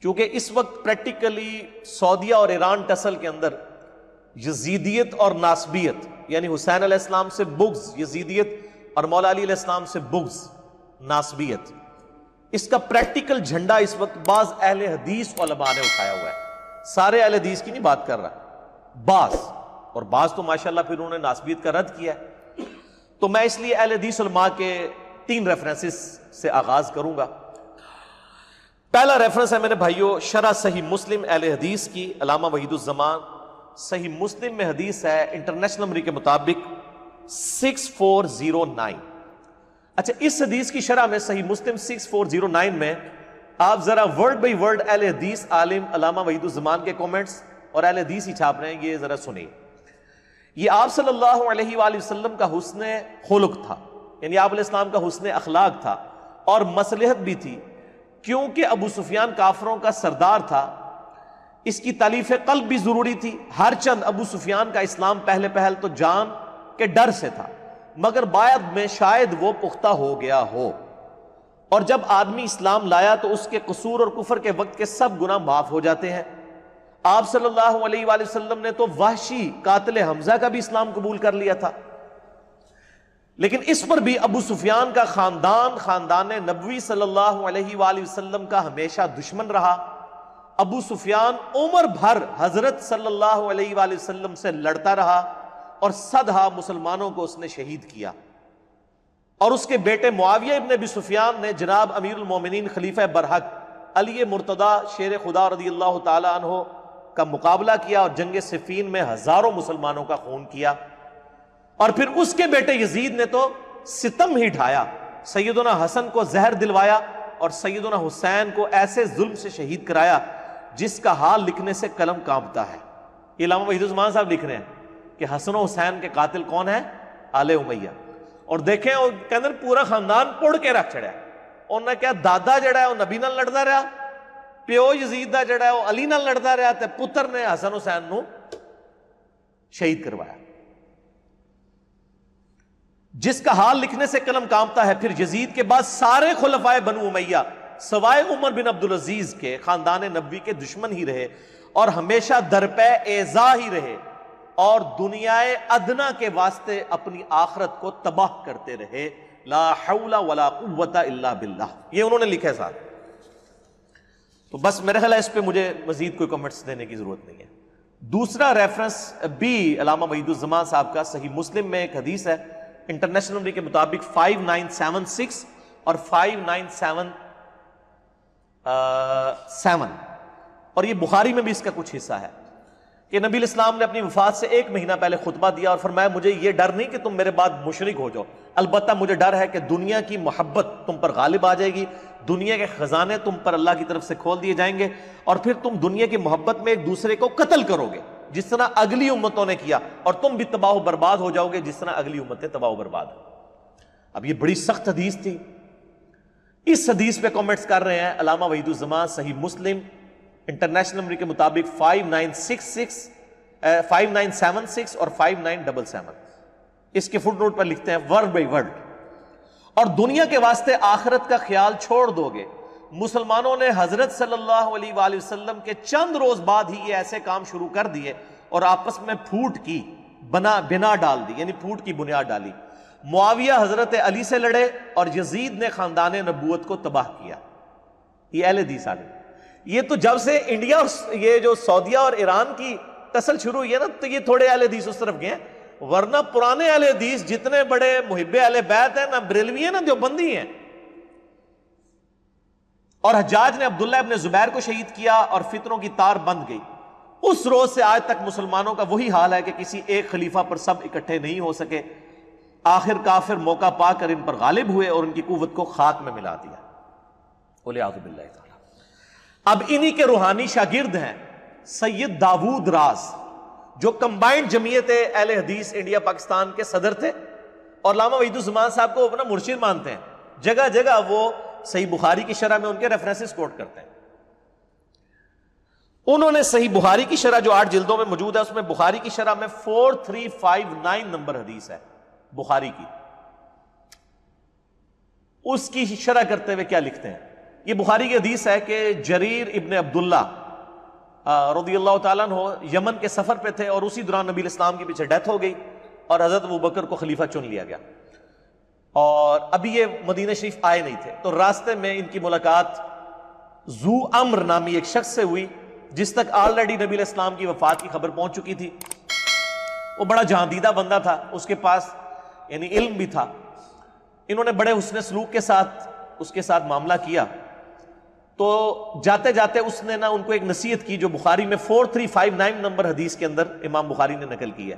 چونکہ اس وقت پریکٹیکلی سعودیہ اور ایران ٹسل کے اندر یزیدیت اور ناسبیت، یعنی حسین علیہ السلام سے بغض یزیدیت اور مولا علی علیہ السلام سے بغض ناسبیت، اس کا پریکٹیکل جھنڈا اس وقت بعض اہل حدیث علماء نے اٹھایا ہوا ہے. سارے اہل حدیث کی نہیں بات کر رہا، بعض تو ماشاءاللہ پھر انہوں نے ناسبیت کا رد کیا ہے. تو میں اس لیے اہل حدیث علماء کے 3 ریفرنسز سے آغاز کروں گا. پہلا ریفرنس ہے میرے بھائیو شرح صحیح مسلم اہل حدیث کی، علامہ وحید الزمان. صحیح مسلم میں حدیث ہے انٹرنیشنل نمبر کے مطابق 6409. اچھا، اس حدیث کی شرح میں صحیح مسلم 6409 میں آپ ذرا ورڈ بائی ورڈ اہل حدیث عالم علامہ وحید الزمان کے کومنٹس اور اہل حدیث ہی چھاپ رہے ہیں، یہ ذرا سنیں. یہ آپ صلی اللہ علیہ وآلہ وسلم کا حسن خلق تھا، یعنی آپ علیہ السلام کا حسن اخلاق تھا اور مصلحت بھی تھی، کیونکہ ابو سفیان کافروں کا سردار تھا. اس کی تالیف قلب بھی ضروری تھی. ہر چند ابو سفیان کا اسلام پہل تو جان کے ڈر سے تھا، مگر بعد میں شاید وہ پختہ ہو گیا ہو، اور جب آدمی اسلام لایا تو اس کے قصور اور کفر کے وقت کے سب گناہ معاف ہو جاتے ہیں. آپ صلی اللہ علیہ وآلہ وسلم نے تو وحشی قاتل حمزہ کا بھی اسلام قبول کر لیا تھا، لیکن اس پر بھی ابو سفیان کا خاندان نبوی صلی اللہ علیہ وآلہ وسلم کا ہمیشہ دشمن رہا. ابو سفیان عمر بھر حضرت صلی اللہ علیہ وآلہ وسلم سے لڑتا رہا اور صدہا مسلمانوں کو اس نے شہید کیا. اور اس کے بیٹے معاویہ ابن ابی سفیان نے جناب امیر المومنین خلیفہ برحق علی مرتضی شیر خدا رضی اللہ تعالی عنہ کا مقابلہ کیا اور جنگ صفین میں ہزاروں مسلمانوں کا خون کیا. اور پھر اس کے بیٹے یزید نے تو ستم ہی ڈھایا، سیدنا حسن کو زہر دلوایا اور سیدنا حسین کو ایسے ظلم سے شہید کرایا جس کا حال لکھنے سے قلم کانپتا ہے. یہ علامہ وحید الزمان صاحب لکھ رہے ہیں کہ حسن و حسین کے قاتل کون ہیں؟ آل امیہ. اور دیکھیں وہ کہندے پورا خاندان پڑ کے رکھ چڑھیا. انہوں نے کیا دادا جڑا ہے وہ نبی نال لڑتا رہا، پیو یزید دا جڑا ہے وہ علی نال لڑتا رہا، تے پتر نے حسن حسین نو شہید کروایا، جس کا حال لکھنے سے قلم کانپتا ہے. پھر یزید کے بعد سارے خلفائے بنو امیہ سوائے عمر بن عبدالعزیز کے خاندان نبوی کے دشمن ہی رہے اور ہمیشہ درپے ایذا ہی رہے، اور دنیا ادنا کے واسطے اپنی آخرت کو تباہ کرتے رہے. لا حول ولا قوت الا باللہ، یہ انہوں نے لکھا ہے صاحب. تو بس میرے خیال ہے اس پہ مجھے مزید کوئی کمنٹس دینے کی ضرورت نہیں ہے. دوسرا ریفرنس بھی علامہ وحید الزمان صاحب کا صحیح مسلم میں ایک حدیث ہے انٹرنیشنل نمبر کے مطابق 5976 اور 5977، اور یہ بخاری میں بھی اس کا کچھ حصہ ہے کہ نبی علیہ السلام نے اپنی وفات سے 1 مہینہ پہلے خطبہ دیا اور فرمایا مجھے یہ ڈر نہیں کہ تم میرے بعد مشرک ہو جاؤ، البتہ مجھے ڈر ہے کہ دنیا کی محبت تم پر غالب آ جائے گی، دنیا کے خزانے تم پر اللہ کی طرف سے کھول دیے جائیں گے، اور پھر تم دنیا کی محبت میں ایک دوسرے کو قتل کرو گے جس طرح اگلی امتوں نے کیا، اور تم بھی تباہ و برباد ہو جاؤ گے جس طرح اگلی امتیں تباہ و برباد ہو. اب یہ بڑی سخت حدیث تھی. اس حدیث پہ کامنٹس کر رہے ہیں علامہ وحید الزمان صحیح مسلم انٹرنیشنل نمبر کے مطابق 5976 اور 5977. اس کے فٹ نوٹ پر لکھتے ہیں ورڈ بائی ورڈ، اور دنیا کے واسطے آخرت کا خیال چھوڑ دو گے. مسلمانوں نے حضرت صلی اللہ علیہ وآلہ وسلم کے چند روز بعد ہی یہ ایسے کام شروع کر دیے اور آپس میں پھوٹ کی بنا ڈال دی، یعنی پھوٹ کی بنیاد ڈالی. معاویہ حضرت علی سے لڑے اور یزید نے خاندان نبوت کو تباہ کیا. یہ اہل حدیث آ گئے. یہ تو جب سے انڈیا اور یہ جو سعودیہ اور ایران کی ٹسل شروع ہوئی ہے نا، تو یہ تھوڑے اہل حدیث اس طرف گئے ہیں، ورنہ پرانے اہل حدیث جتنے بڑے محب اہل بیت ہیں، نہ بریلوی ہیں نہ دیوبندی ہیں. اور حجاج نے عبداللہ ابن زبیر کو شہید کیا اور فتنوں کی تار بند گئی. اس روز سے آج تک مسلمانوں کا وہی حال ہے کہ کسی ایک خلیفہ پر سب اکٹھے نہیں ہو سکے. آخر کافر موقع پا کر ان پر غالب ہوئے اور ان کی قوت کو خاک میں ملا دیا. وَلِعَوْذُ بِاللَّهِ تعالی. اب انہی کے روحانی شاگرد ہیں سید داود راز، جو کمبائنڈ جمعیت اہل حدیث انڈیا پاکستان کے صدر تھے اور علامہ وحید الزمان صاحب کو اپنا مرشد مانتے ہیں. جگہ جگہ وہ صحیح بخاری کی شرح میں ان کے ریفرنسز کوٹ کرتے ہیں. انہوں نے صحیح بخاری کی شرح جو 8 جلدوں میں موجود ہے، اس میں بخاری کی شرح میں 4359 نمبر حدیث ہے بخاری کی. اس کی شرح کرتے ہوئے کیا لکھتے ہیں؟ یہ بخاری کی حدیث ہے کہ جریر ابن عبداللہ رضی اللہ تعالیٰ عنہ یمن کے سفر پہ تھے اور اسی دوران نبی الاسلام کے پیچھے ڈیتھ ہو گئی اور حضرت ابوبکر کو خلیفہ چن لیا گیا، اور ابھی یہ مدینہ شریف آئے نہیں تھے، تو راستے میں ان کی ملاقات ذو امر نامی ایک شخص سے ہوئی جس تک آلریڈی نبی علیہ السلام کی وفات کی خبر پہنچ چکی تھی۔ وہ بڑا جہاندیدہ بندہ تھا، اس کے پاس یعنی علم بھی تھا۔ انہوں نے بڑے حسن سلوک کے ساتھ اس کے ساتھ معاملہ کیا، تو جاتے جاتے اس نے ان کو ایک نصیحت کی جو بخاری میں 4359 نمبر حدیث کے اندر امام بخاری نے نقل کی ہے۔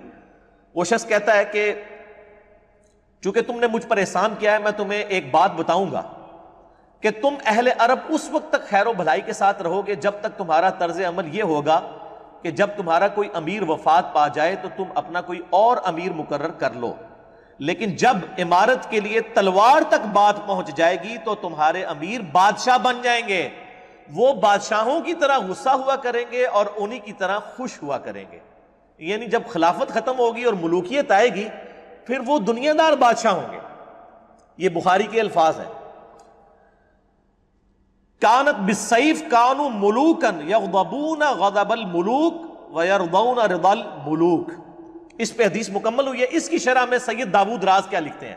وہ شخص کہتا ہے کہ چونکہ تم نے مجھ پر احسان کیا ہے، میں تمہیں ایک بات بتاؤں گا کہ تم اہل عرب اس وقت تک خیر و بھلائی کے ساتھ رہو گے جب تک تمہارا طرز عمل یہ ہوگا کہ جب تمہارا کوئی امیر وفات پا جائے تو تم اپنا کوئی اور امیر مقرر کر لو، لیکن جب امارت کے لیے تلوار تک بات پہنچ جائے گی تو تمہارے امیر بادشاہ بن جائیں گے، وہ بادشاہوں کی طرح غصہ ہوا کریں گے اور انہی کی طرح خوش ہوا کریں گے۔ یعنی جب خلافت ختم ہوگی اور ملوکیت آئے گی پھر وہ دنیا دار بادشاہ ہوں گے۔ یہ بخاری کے الفاظ ہیں۔ کانت بالسیف کانوا ملوکا یغضبون غضب الملوک ویرضون رضا الملوک۔ اس پہ حدیث مکمل ہوئی ہے۔ اس کی شرح میں سید داود راز کیا لکھتے ہیں؟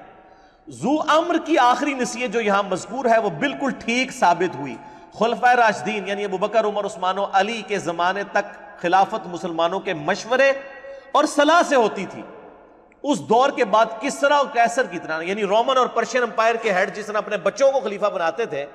ذو امر کی آخری نصیحت جو یہاں مذکور ہے وہ بالکل ٹھیک ثابت ہوئی۔ خلفائے راشدین یعنی ابوبکر، عمر، عثمان و علی کے زمانے تک خلافت مسلمانوں کے مشورے اور صلاح سے ہوتی تھی۔ اس دور کے بعد کسرا اور قیصر کی طرح یعنی رومن اور پرشین امپائر کے ہیڈ جس طرح اپنے بچوں کو خلیفہ بناتے تھے،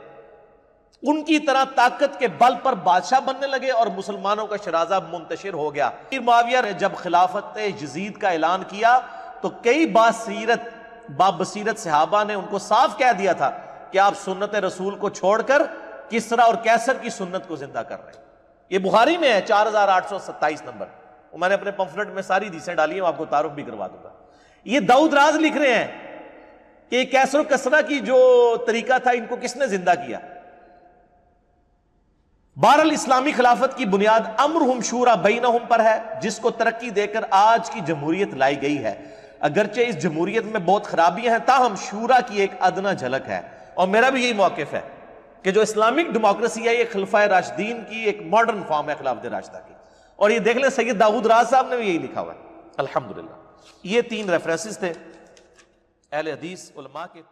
ان کی طرح طاقت کے بل پر بادشاہ بننے لگے اور مسلمانوں کا شرازہ منتشر ہو گیا۔ معاویہ نے جب خلافت یزید کا اعلان کیا تو کئی بابصیرت صحابہ نے ان کو صاف کہہ دیا تھا کہ آپ سنت رسول کو چھوڑ کر کسرا اور قیصر کی سنت کو زندہ کر رہے ہیں۔ یہ بخاری میں ہے 4827 نمبر، میں نے اپنے پمفلٹ میں ساری حدیثیں ڈالی ہیں، آپ کو تعارف بھی کروا دوں گا۔ یہ داؤد راز لکھ رہے ہیں کہ قیصر و کسرا کی جو طریقہ تھا ان کو کس نے زندہ کیا۔ بہرحال اسلامی خلافت کی بنیاد امرہم شورا بینہم پر ہے، جس کو ترقی دے کر آج کی جمہوریت لائی گئی ہے۔ اگرچہ اس جمہوریت میں بہت خرابیاں ہیں تاہم شورا کی ایک ادنا جھلک ہے، اور میرا بھی یہی موقف ہے کہ جو اسلامک ڈیموکریسی ہے یہ خلفائے راشدین کی ایک ماڈرن فارم ہے خلافت راشدہ کی، اور یہ دیکھ لیں سید داؤد راز صاحب نے بھی یہی لکھا ہوا ہے۔ الحمدللہ یہ 3 ریفرنسز تھے اہل حدیث علماء کے۔